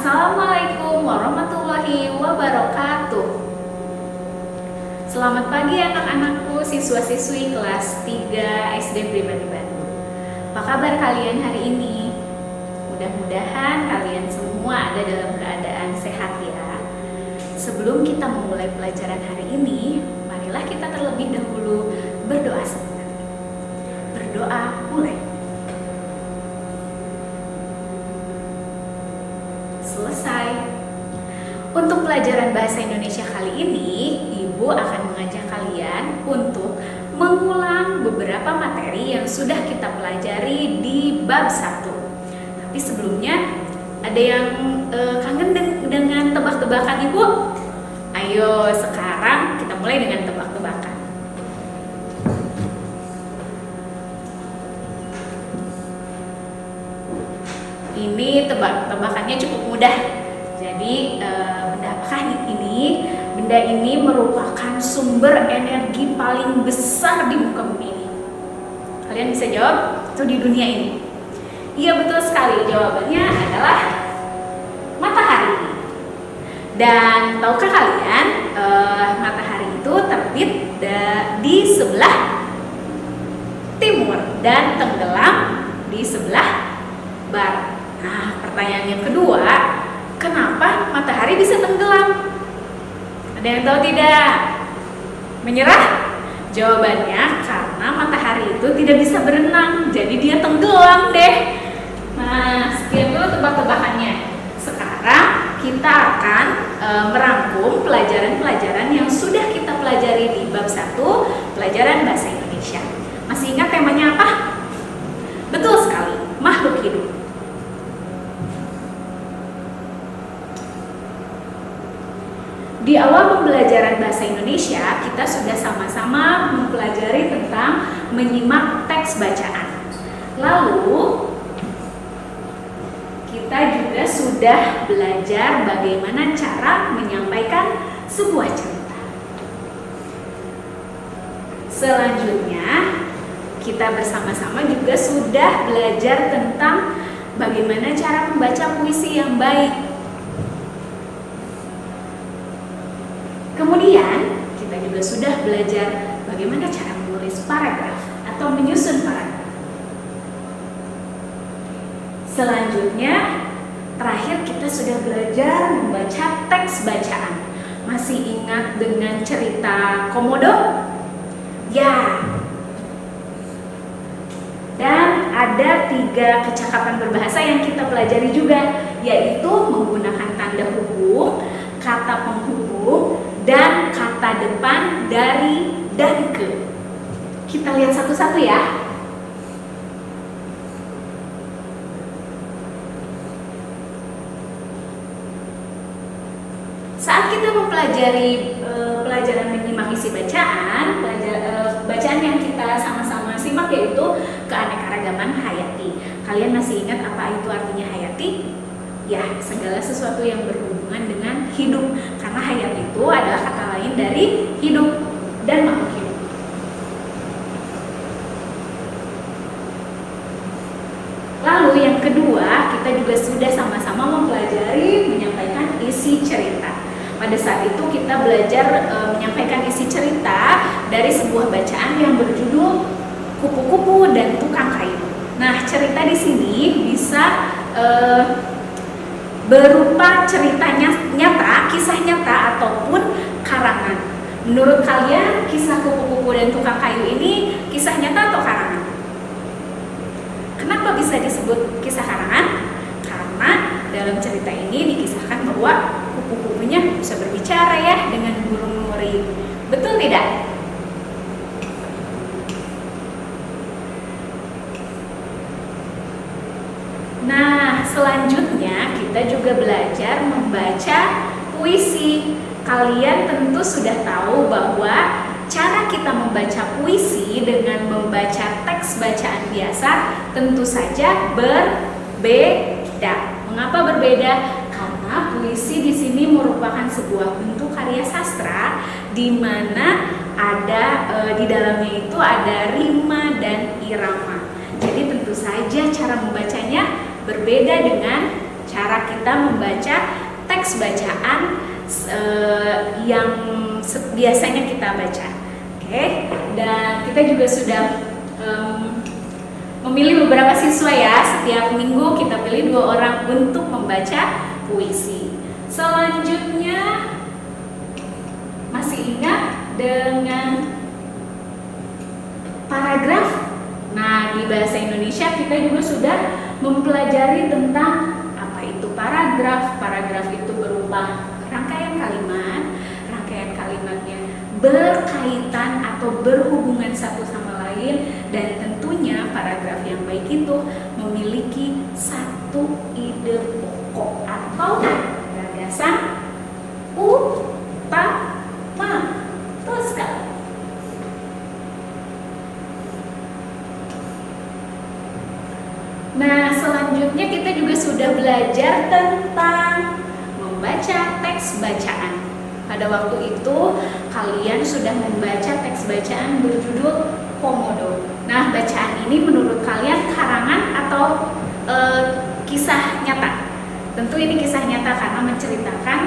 Assalamualaikum warahmatullahi wabarakatuh. Selamat pagi anak-anakku, siswa-siswi kelas 3 SD Pribadi Bandung. Apa kabar kalian hari ini? Mudah-mudahan kalian semua ada dalam keadaan sehat ya. Sebelum kita memulai pelajaran hari ini, marilah kita terlebih dahulu berdoa sebentar. Berdoa mulai. Selesai. Untuk pelajaran bahasa Indonesia kali ini, Ibu akan mengajak kalian untuk mengulang beberapa materi yang sudah kita pelajari di bab 1. Tapi sebelumnya, ada yang kangen dengan tebak-tebakan Ibu? Ayo, sekarang kita mulai dengan tebak-tebakan. Ini tebak-tebakannya cukup mudah. Jadi benda apakah ini? Benda ini merupakan sumber energi paling besar di muka bumi ini. Kalian bisa jawab? Itu di dunia ini. Iya, betul sekali. Jawabannya adalah matahari. Dan tahukah kalian matahari itu terbit di sebelah timur dan tenggelam di sebelah barat. Nah, pertanyaan yang kedua, kenapa matahari bisa tenggelam? Ada yang tahu tidak? Menyerah? Jawabannya karena matahari itu tidak bisa berenang, jadi dia tenggelam deh. Nah, sekian dulu tebak-tebakannya. Sekarang kita akan merangkum pelajaran-pelajaran yang sudah kita pelajari di bab 1, pelajaran bahasa Indonesia. Masih ingat temanya apa? Betul sekali, makhluk hidup. Di awal pembelajaran bahasa Indonesia, kita sudah sama-sama mempelajari tentang menyimak teks bacaan. Lalu, kita juga sudah belajar bagaimana cara menyampaikan sebuah cerita. Selanjutnya, kita bersama-sama juga sudah belajar tentang bagaimana cara membaca puisi yang baik. Kemudian, kita juga sudah belajar bagaimana cara menulis paragraf atau menyusun paragraf. Selanjutnya, terakhir kita sudah belajar membaca teks bacaan. Masih ingat dengan cerita Komodo? Ya. Dan ada 3 kecakapan berbahasa yang kita pelajari juga, yaitu menggunakan tanda hubung, kata penghubung, dan kata depan dari dan ke. Kita lihat satu-satu ya. Saat kita mempelajari pelajaran menyimak isi bacaan, bacaan yang kita sama-sama simak yaitu keanekaragaman hayati. Kalian masih ingat apa itu artinya hayati? Ya, segala sesuatu yang berhubungan dengan hidup. Karena hayat itu adalah kata lain dari hidup dan makhluk hidup. Lalu yang kedua, kita juga sudah sama-sama mempelajari menyampaikan isi cerita. Pada saat itu kita belajar menyampaikan isi cerita dari sebuah bacaan yang berjudul Kupu-kupu dan Tukang Kayu. Nah, cerita di sini bisa berupa ceritanya nyata, kisah nyata ataupun karangan. Menurut kalian, kisah Kupu-kupu dan Tukang Kayu ini kisah nyata atau karangan? Kenapa bisa disebut kisah karangan? Karena dalam cerita ini dikisahkan bahwa kupu-kupunya bisa berbicara ya dengan burung nuri. Betul tidak? Nah, selanjutnya kita juga belajar membaca puisi. Kalian tentu sudah tahu bahwa cara kita membaca puisi dengan membaca teks bacaan biasa tentu saja berbeda. Mengapa berbeda? Karena puisi di sini merupakan sebuah bentuk karya sastra di mana ada di dalamnya itu ada rima dan irama. Jadi tentu saja cara membacanya berbeda dengan cara cara kita membaca teks bacaan yang biasanya kita baca. Oke, dan kita juga sudah memilih beberapa siswa ya. Setiap minggu kita pilih 2 orang untuk membaca puisi. Selanjutnya, masih ingat dengan paragraf? Nah, di bahasa Indonesia kita juga sudah mempelajari tentang apa itu paragraf. Paragraf itu berupa rangkaian kalimat. Rangkaian kalimatnya berkaitan atau berhubungan satu sama lain, dan tentunya paragraf yang baik itu memiliki satu ide pokok atau gagasan utama. Betul sekali. Nah, selanjutnya kita juga sudah belajar tentang membaca teks bacaan. Pada waktu itu kalian sudah membaca teks bacaan berjudul Komodo. Nah, bacaan ini menurut kalian karangan atau kisah nyata? Tentu ini kisah nyata karena menceritakan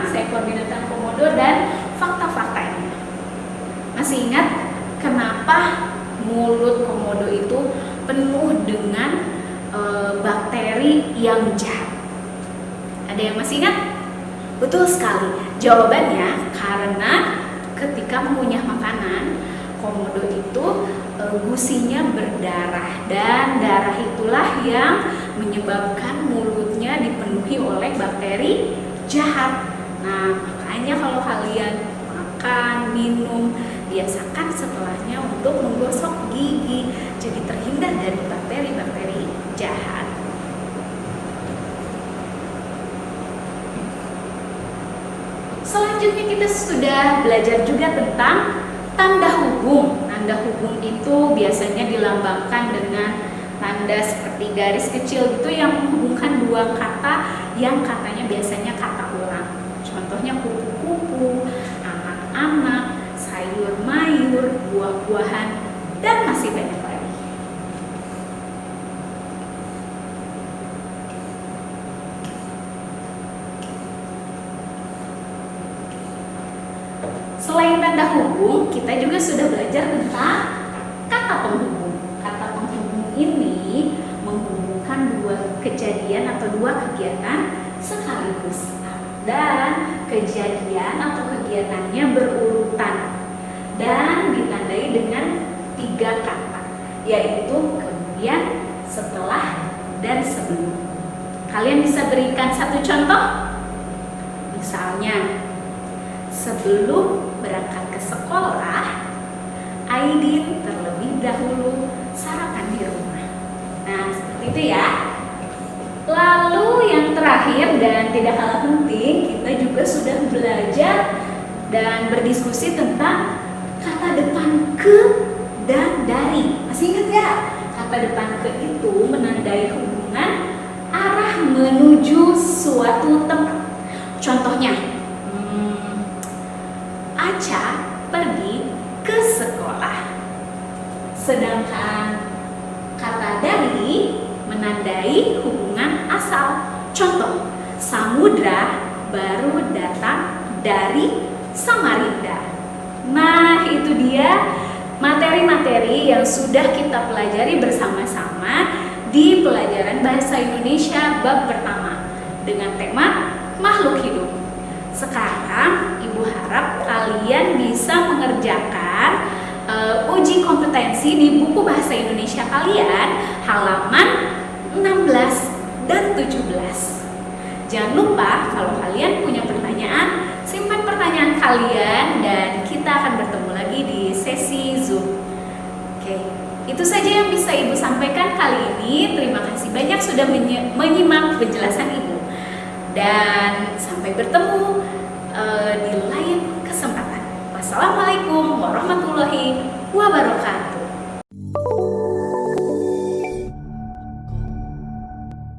seekor binatang komodo dan fakta-faktanya. Masih ingat kenapa mulut komodo itu penuh dengan bakteri yang jahat? Ada yang masih ingat? Betul sekali. Jawabannya karena ketika mengunyah makanan, komodo itu gusinya berdarah, dan darah itulah yang menyebabkan mulutnya dipenuhi oleh bakteri jahat. Nah, makanya kalau kalian makan, minum, biasakan setelahnya untuk menggosok gigi, jadi terhindar dari bakteri-bakteri jahat. Selanjutnya kita sudah belajar juga tentang tanda hubung. Tanda hubung itu biasanya dilambangkan dengan tanda seperti garis kecil gitu yang menghubungkan 2 kata yang katanya biasanya kata orang. Contohnya kupu-kupu, anak-anak, sayur mayur, buah-buahan, dan masih banyak lagi. Selain tanda hubung, kita juga sudah belajar tentang kata penghubung. Kata penghubung ini menghubungkan 2 kejadian atau 2 kegiatan sekaligus, dan kejadian atau kegiatannya berurutan dan ditandai dengan 3 kata, yaitu kemudian, setelah, dan sebelum. Kalian bisa berikan satu contoh? Misalnya, sebelum berangkat ke sekolah, Aidin terlebih dahulu sarapan di rumah. Nah, seperti itu ya. Lalu yang terakhir dan tidak kalah penting, kita juga sudah belajar dan berdiskusi tentang kata depan ke dan dari. Masih ingat ya? Kata depan ke itu menandai hubungan arah menuju suatu tempat. Contohnya, Aca pergi ke sekolah. Sedangkan kata dari menandai hubungan asal. Contoh, Samudra baru datang dari Samarinda. Nah, itu dia materi-materi yang sudah kita pelajari bersama-sama di pelajaran Bahasa Indonesia bab pertama dengan tema makhluk hidup. Sekarang Ibu harap kalian bisa mengerjakan uji kompetensi di buku Bahasa Indonesia kalian halaman 16 dan 17. Jangan lupa kalau kalian punya pertanyaan, simpan pertanyaan kalian dan kita akan bertemu lagi di sesi Zoom. Oke, itu saja yang bisa Ibu sampaikan kali ini. Terima kasih banyak sudah menyimak penjelasan Ibu. Dan sampai bertemu di lain kesempatan. Wassalamualaikum warahmatullahi wabarakatuh.